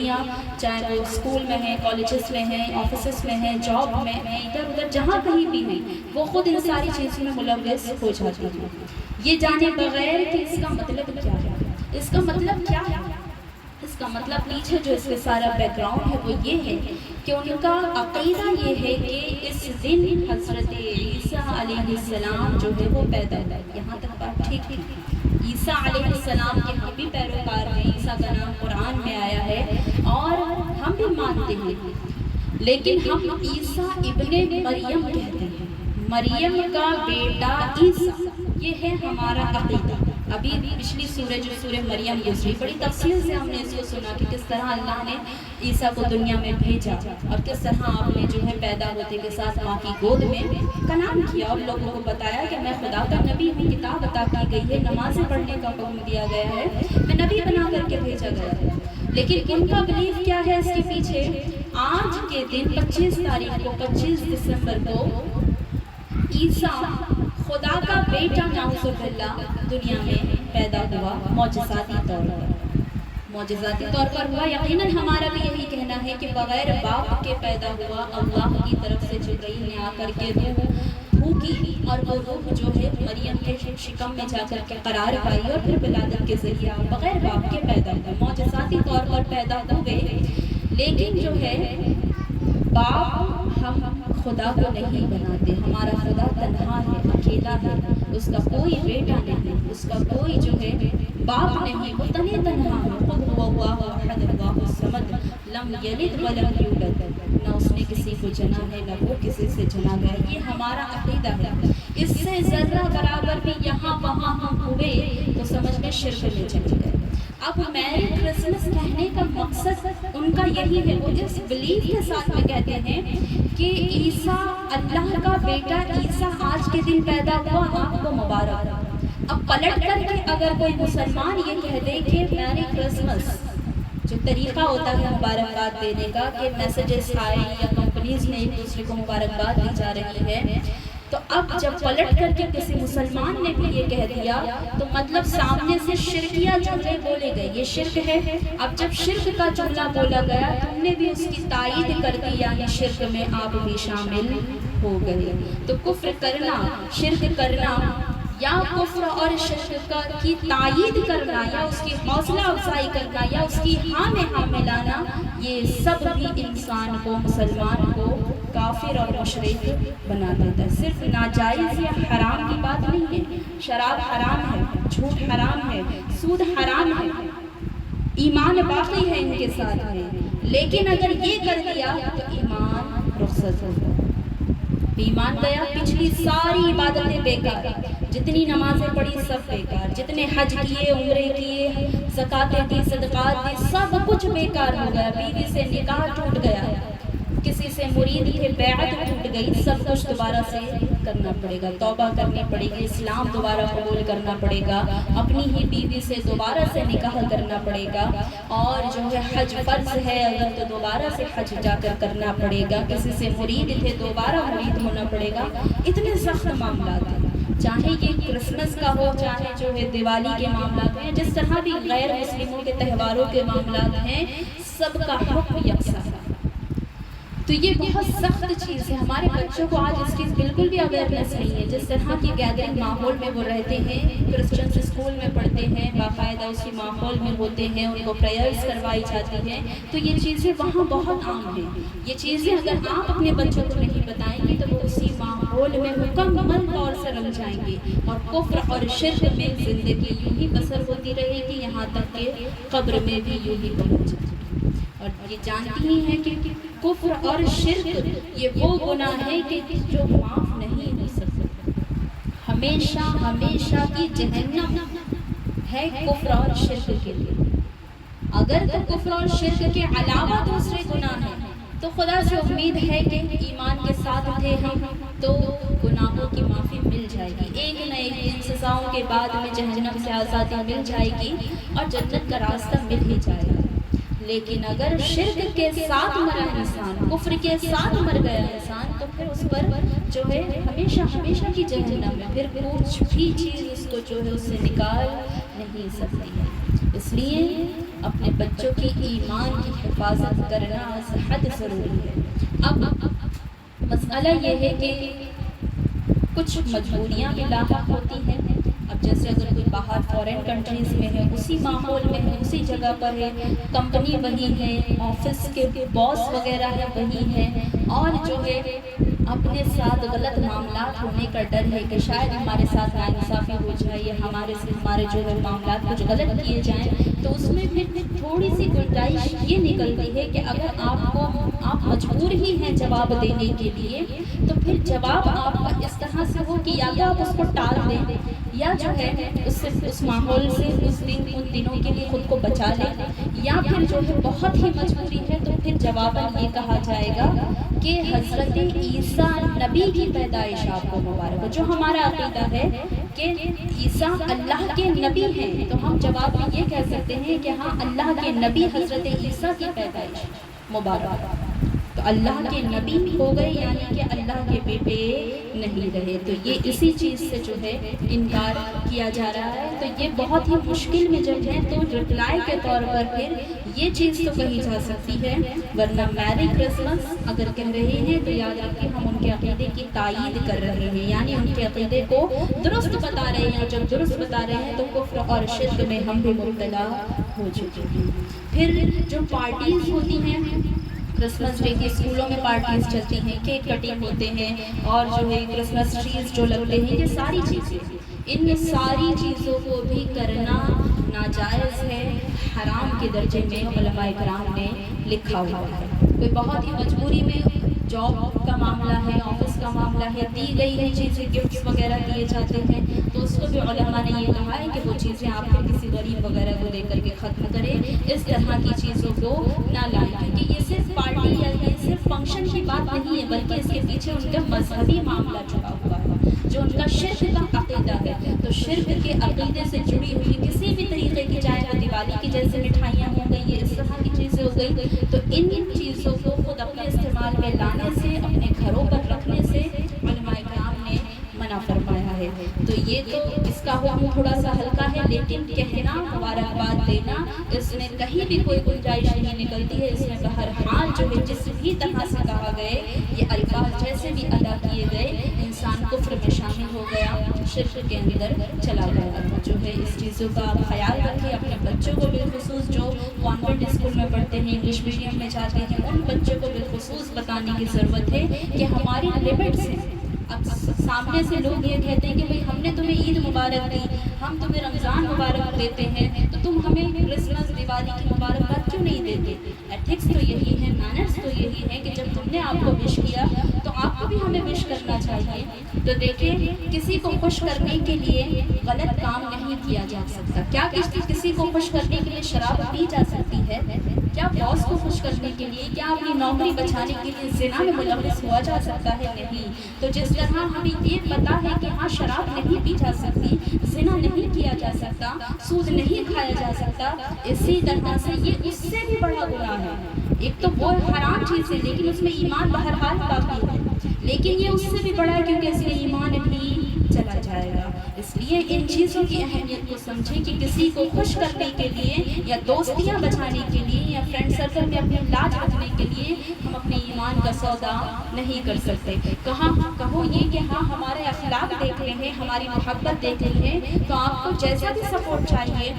لڑکیاں چاہے وہ اسکول میں ہیں، کالجز میں ہیں، آفیسز میں ہیں، جاب میں ہیں، ادھر ادھر جہاں کہیں بھی ہیں، وہ خود ان ساری چیزوں میں ملوث ہو جاتی ہیں، یہ جانے بغیر کہ اس کا مطلب کیا ہے۔ اس کا مطلب کیا ہے؟ اس کا مطلب پیچھے جو اس کے سارا بیک گراؤنڈ ہے وہ یہ ہے کہ ان کا عقیدہ یہ ہے کہ اس دن حضرت عیسیٰ علیہ السلام جو ہے وہ پیدا ہوئے۔ یہاں تک بات ٹھیک تھی؟ عیسیٰ علیہ السلام کے ہم بھی پیروکار ہیں، عیسیٰ کا نام قرآن میں آیا ہے اور ہم بھی مانتے ہیں، لیکن ہم عیسیٰ ابن مریم کہتے ہیں، مریم کا بیٹا عیسیٰ، یہ ہے ہمارا عقیدہ۔ ابھی پچھلی سورہ جو سورہ مریم گزری، بڑی تفصیل سے ہم نے اس کو سنا کہ کس طرح اللہ نے عیسیٰ کو دنیا میں بھیجا اور کس طرح آپ نے جو ہے پیدا ہوتے کے ساتھ ماں کی گود میں کلام کیا اور لوگوں کو بتایا کہ میں خدا کا نبی ہوں، کتاب عطا کی گئی ہے، نمازیں پڑھنے کا حکم دیا گیا ہے، میں نبی بنا کر کے بھیجا گیا ہے۔ لیکن ان کا بلیف کیا ہے اس کے پیچھے؟ آج کے دن 25 تاریخ کو 25 دسمبر کو عیسیٰ خدا کا بیٹا نعوذ باللہ دنیا میں پیدا ہوا، معجزاتی طور پر، معجزاتی طور پر ہوا۔ یقیناً ہمارا بھی یہی کہنا ہے کہ بغیر باپ کے پیدا ہوا، اللہ کی طرف سے جبرائیل نے آ کر کے روح پھونکی اور وہ روح جو ہے مریم کے شکم میں جا کر کے قرار پائی اور پھر ولادت کے ذریعے بغیر باپ کے پیدا ہوئے، معجزاتی طور پر پیدا ہوئے۔ لیکن جو ہے باپ ہم خدا کو نہیں بناتے، ہمارا خدا تنہا ہے، اکیلا ہے، اس کا کوئی بیٹا نہیں، اس کا کوئی جو ہے باپ نہیں، وہ تنہا ہے۔ قل هو اللہ احد اللہ الصمد لم یلد ولم یولد، نہ اس نے کسی کو جنا ہے نہ وہ کسی سے جنا گیا، یہ ہمارا عقیدہ ہے۔ اس سے ذرہ برابر بھی یہاں وہاں ہم ہوئے تو سمجھ میں شرک میں چلے گئے۔ اب میری کرسمس کہنے کا مقصد ان کا یہی ہے، وہ اس بلیف کے ساتھ میں کہتے ہیں کہ عیسیٰ اللہ کا بیٹا عیسیٰ آج کے دن پیدا ہوا، آپ کو مبارک۔ اب پلٹ کر کے اگر کوئی مسلمان یہ کہہ دے کہ میری کرسمس، جو طریقہ ہوتا ہے مبارکباد دینے کا کہ میسیجز آئے یا کمپنیز میں ایک دوسرے کو مبارکباد دی جا رہی ہے، تو اب جب پلٹ کر کے کسی مسلمان نے بھی یہ کہہ دیا تو مطلب سامنے سے شرکیہ جملے بولے گئے، یہ شرک ہے۔ اب جب شرک کا جملہ بولا گیا تم نے بھی اس کی تائید کر دی، یعنی شرک میں آپ بھی شامل ہو گئے۔ تو کفر کرنا، شرک کرنا یا کفر اور شرک کی تائید کرنا یا اس کی حوصلہ افزائی کرنا یا اس کی ہاں میں ہاں ملانا، یہ سب بھی انسان کو، مسلمان کو کافر اور مشرک بنا دیتا ہے۔ صرف ناجائز یا حرام کی بات نہیں ہے، شراب حرام ہے، جھوٹ حرام ہے، سود حرام ہے، ایمان باقی ہے ان کے ساتھ ہے، لیکن اگر یہ کر دیا تو ایمان رخصت ہوگا، ایمان گیا، پچھلی ساری عبادتیں بیکار، جتنی نمازیں پڑھی سب بیکار، جتنے حج کیے، عمرے کیے، زکاتیں دی، صدقات دی، سب کچھ بیکار ہو گیا، بیوی سے نکاح ٹوٹ گیا، کسی سے مرید تھے بیعت ٹوٹ گئی، سب کچھ دوبارہ سے کرنا پڑے گا، توبہ کرنی پڑے گی، اسلام دوبارہ قبول کرنا پڑے گا، اپنی ہی بیوی سے دوبارہ سے نکاح کرنا پڑے گا، اور جو ہے حج فرض ہے اگر تو دوبارہ سے حج جا کر کرنا پڑے گا، کسی سے مرید تھے دوبارہ مرید ہونا پڑے گا۔ اتنے سخت معاملات ہیں، چاہے یہ کرسمس کا ہو، چاہے جو ہے دیوالی کے معاملات ہیں، جس طرح بھی غیر مسلموں کے تہواروں کے معاملات ہیں، سب کا حکم یکساں ہے۔ تو یہ بہت سخت چیز ہے، ہمارے بچوں کو آج اس کی بالکل بھی اویئرنیس نہیں ہے۔ جس طرح کی گیدرنگ ماحول میں وہ رہتے ہیں، کرسچنس اسکول میں پڑھتے ہیں، باقاعدہ اسی ماحول میں ہوتے ہیں، ان کو پریئرز کروائی جاتی ہیں، تو یہ چیزیں وہاں بہت عام ہیں۔ یہ چیزیں اگر آپ اپنے بچوں کو نہیں بتائیں گے تو وہ اسی ماحول میں مکمل طور سے رنگ جائیں گے اور کفر اور شرک میں زندگی یوں ہی بسر ہوتی رہے گی، یہاں تک کہ قبر میں بھی یوں ہی پہنچ جائے گی۔ اور یہ جانتی ہی ہیں کہ کفر اور شرک یہ وہ گناہ ہے کہ جو معاف نہیں ہو سکتے، ہمیشہ ہمیشہ کی جہنم ہے کفر اور شرک کے لیے۔ اگر تو کفر اور شرک کے علاوہ دوسرے گناہ ہیں تو خدا سے امید ہے کہ ایمان کے ساتھ تھے ہم تو گناہوں کی معافی مل جائے گی، ایک نہ ایک دن سزاؤں کے بعد میں جہنم سے آزادی مل جائے گی اور جنت کا راستہ مل ہی جائے گا۔ لیکن اگر شرک کے ساتھ مرا انسان، کفر کے ساتھ مر گیا انسان، تو پھر اس پر جو ہے ہمیشہ ہمیشہ کی جہنم میں، پھر کچھ بھی چیز اس کو جو ہے اس سے نکال نہیں سکتی ہے۔ اس اس لیے اپنے بچوں کی ایمان کی حفاظت کرنا از حد ضروری ہے۔ اب مسئلہ یہ ہے کہ کچھ مجبوریاں بھی لاحق ہوتی ہیں۔ اب جیسے اگر کوئی باہر فورن کنٹریز میں ہے، اسی ماحول میں ہے، اسی جگہ پر ہے، کمپنی وہی ہے، آفس کے باس وغیرہ ہے وہی ہے، اور جو ہے اپنے ساتھ غلط معاملات ہونے کا ڈر ہے کہ شاید ہمارے ساتھ ناانصافی ہو جائے یا ہمارے جو ہے معاملات کچھ غلط کیے جائیں، تو اس میں پھر تھوڑی سی گنجائش یہ نکلتی ہے کہ اگر آپ مجبور ہی ہیں جواب دینے کے لیے، تو پھر جواب آپ کا اس طرح سے ہو کہ یا تو آپ اس کو ٹال دیں یا جو ہے اس ماحول سے ان دنوں کے لیے خود کو بچا لیں، یا پھر جو ہے بہت ہی مجبوری ہے تو پھر جواباً یہ کہا جائے گا کہ حضرت عیسیٰ نبی کی پیدائش آپ کو مبارک ہو۔ جو ہمارا عقیدہ ہے کہ عیسیٰ اللہ کے نبی ہیں، تو ہم جواب میں یہ کہہ سکتے ہیں کہ ہاں اللہ کے نبی حضرت عیسیٰ کی پیدائش مبارک ہو۔ تو اللہ کے نبی ہو گئے یعنی کہ اللہ کے بیٹے نہیں رہے، تو یہ اسی چیز سے جو ہے انکار کیا جا رہا ہے۔ تو یہ بہت ہی مشکل میں جب ہے تو رپلائی کے طور پر پھر یہ چیز تو کہی جا سکتی ہے، ورنہ میری کرسمس اگر کہہ رہے ہیں تو یاد رکھیں ہم ان کے عقیدے کی تائید کر رہے ہیں، یعنی ان کے عقیدے کو درست بتا رہے ہیں۔ جب درست بتا رہے ہیں تو کفر اور شرک میں ہم بھی مبتلا ہو چکے ہیں۔ پھر جو پارٹیز ہوتی ہیں کرسمس ڈے کی، اسکولوں میں پارٹیز چلتی ہیں، کیک کٹنگ ہوتے ہیں، اور جو ہے کرسمس ٹریز جو لگتے ہیں، یہ ساری چیزیں، ان ساری چیزوں کو بھی کرنا ناجائز ہے، حرام کے درجے میں علماء کرام نے لکھا ہوا ہے۔ کوئی بہت ہی مجبوری میں جاب کا معاملہ ہے، آفس کا معاملہ ہے، دی گئی ہے چیزیں، گفٹس وغیرہ دیے جاتے ہیں، تو اس کو بھی علماء نے یہ کہا ہے کہ وہ چیزیں آپ پھر کسی غریب وغیرہ کو دے کر کے ختم کریں، اس طرح کی چیزوں کو نہ لائیں، کیونکہ یہ صرف پارٹی یا یہ صرف فنکشن کی بات نہیں ہے، بلکہ اس کے پیچھے ان کا مذہبی معاملہ چھپا ہوا ہے، جو ان کا شرک کا عقیدہ ہے۔ تو شرک کے عقیدے سے جڑی ہوئی کسی بھی طریقے کی، چاہے وہ دیوالی کی جیسے مٹھائیاں ہو گئی، یہ اس طرح کی چیزیں ہو گئی، تو ان چیزوں کو خود اپنے استعمال میں لانے سے، اپنے گھروں پر رکھنے سے علماء کرام نے منع فرمایا ہے۔ تو یہ تو اس کا حکم تھوڑا سا ہلکا ہے، لیکن کہنا، مبارکباد دینا، اس میں کہیں بھی کوئی گنجائش نہیں نکلتی ہے۔ اس میں بہرحال جو ہے جس بھی طرح سے کہا گئے، یہ الفاظ جیسے بھی ادا کیے گئے، انسان کفر میں شامل ہو گیا، شرک کے اندر چلا گیا۔ جو ہے اس چیزوں کا آپ خیال رکھیں، اپنے بچوں کو بالخصوص جو کانوینٹ اسکول میں پڑھتے ہیں، انگلش میڈیم میں جاتے ہیں، ان بچوں کو بالخصوص بتانے کی ضرورت ہے کہ ہماری لمٹس ہیں۔ اب سامنے سے لوگ یہ کہتے ہیں کہ بھئی ہم نے تمہیں عید مبارک دی، ہم تمہیں رمضان مبارک دیتے ہیں، تو تم ہمیں کرسمس، دیوالی کی مبارکباد کیوں نہیں دیتے؟ ایتھکس تو یہی ہے، مینرز تو یہی ہے کہ جب تم نے آپ کو وش کیا تو آپ کو بھی ہمیں وش کرنا چاہیے۔ تو دیکھیں، کسی کو خوش کرنے کے لیے غلط کام نہیں کیا جا سکتا۔ کیا کسی کو خوش کرنے کے لیے شراب پی جا سکتی ہے؟ کیا باس کو خوش کرنے کے لیے، کیا اپنی نوکری بچانے کے لیے زنا میں ملوث ہوا جا سکتا ہے؟ نہیں۔ تو جس طرح ہمیں یہ پتا ہے کہ ہاں شراب نہیں پی جا سکتی، زنا نہیں کیا جا سکتا، سود نہیں کھایا جا سکتا، اسی طرح سے یہ اس سے بھی بڑا گناہ ہے۔ ایک تو وہ حرام چیز ہے لیکن اس میں ایمان بہرحال باقی ہے، لیکن یہ اس سے بھی بڑا ہے کیونکہ اس میں ایمان بھی چلا جائے گا۔ اس لیے ان چیزوں کی اہمیت کو سمجھیں کہ کسی کو خوش کرنے کے لیے یا دوستیاں بچانے کے لیے یا فرینڈ سرکل میں اپنی لاج رکھنے کے لیے ہم اپنے ایمان کا سودا نہیں کر سکتے۔ کہو یہ کہ ہاں ہمارے اخلاق دیکھ رہے ہیں، ہماری محبت دیکھ رہے ہیں، تو آپ کو جیسا بھی سپورٹ چاہیے،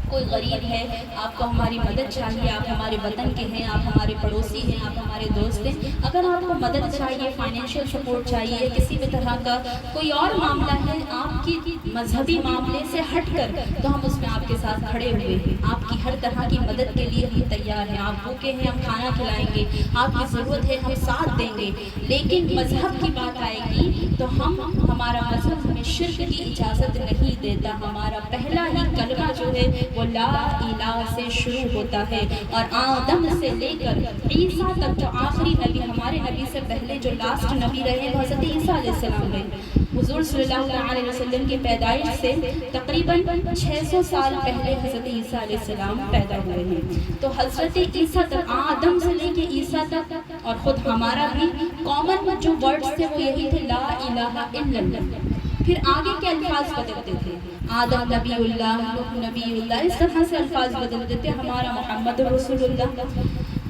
کوئی غریب ہے، آپ کو ہماری مدد چاہیے، آپ ہمارے وطن کے ہیں، آپ ہمارے پڑوسی ہیں، آپ ہمارے دوست ہیں، اگر آپ کو مدد چاہیے، فائنینشیل سپورٹ چاہیے، کسی بھی طرح کا کوئی اور معاملہ ہے آپ کی مذہبی معاملے سے ہٹ کر، تو ہم اس میں آپ کے ساتھ کھڑے ہوئے ہیں، آپ کی ہر طرح کی مدد کے لیے ہم تیار ہیں۔ آپ بھوکے ہیں، ہم کھانا کھلائیں گے، آپ کی ضرورت ہے ہم ساتھ دیں گے، لیکن مذہب کی بات آئے گی تو ہمارا مذہب ہمیں شرک کی اجازت نہیں دیتا۔ ہمارا پہلا ہی کلمہ جو ہے وہ لا الہ سے شروع ہوتا ہے، اور آدم سے لے کر عیسیٰ تک جو آخری نبی، ہمارے نبی سے پہلے جو لاسٹ نبی رہے وہ حضرت عیسیٰ علیہ السلام رہے۔ حضور صلی اللہ علیہ وسلم کی پیدائش سے تقریباً 600 سال پہلے حضرت عیسیٰ علیہ السلام پیدا ہوئے ہیں۔ تو حضرت عیسیٰ تک، آدم سے لے کے عیسیٰ تک، اور خود ہمارا بھی کامن جو ورڈز تھے وہ یہی تھے، لا الہ الا اللہ۔ پھر آگے کے الفاظ بدلتے تھے، آدم نبی اللہ، نوح نبی اللہ، اس طرح سے الفاظ بدلتے تھے، ہمارا محمد رسول اللہ۔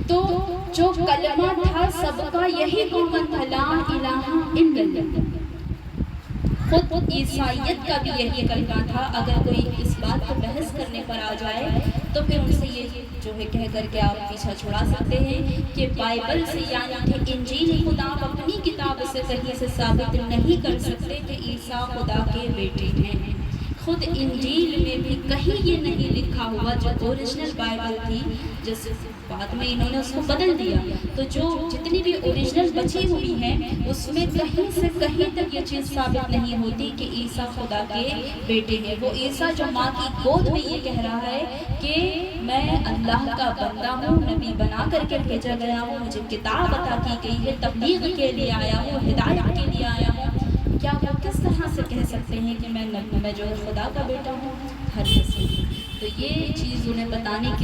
تو جو کلمہ تھا سب کا یہی کامن تھا، لا الہ الا اللہ۔ خود عیسائیت کا بھی یہی کلمہ تھا۔ اگر کوئی اس بات کو بحث کرنے پر آ جائے تو پھر ان سے یہ جو ہے کہہ کر کے آپ پیچھا چھڑا سکتے ہیں کہ بائبل سے یعنی کہ انجیل خدا اپنی کتاب سے کہیں سے ثابت نہیں کر سکتے کہ عیسیٰ خدا کے بیٹے ہیں۔ خود انجیل میں بھی کہیں یہ نہیں لکھا ہوا، جو اوریجنل بائبل تھی، جس بعد میں انہوں نے اس کو بدل دیا، تو جو جتنی بھی اوریجنل بچی ہوئی ہیں اس میں کہیں سے کہیں تک یہ چیز ثابت نہیں ہوتی کہ عیسیٰ خدا کے بیٹے ہیں۔ وہ عیسیٰ جو ماں کی گود میں یہ کہہ رہا ہے کہ میں اللہ کا بندہ ہوں، نبی بنا کر کے بھیجا گیا ہوں، مجھے کتاب عطا کی گئی ہے، تبلیغ کے لیے آیا ہوں، ہدایت کے لیے آیا ہوں، کیا وہ کس طرح سے کہہ سکتے ہیں کہ میں جو خدا کا بیٹا ہوں؟ ہر کسی۔ تو یہ چیز انہیں بتانے کی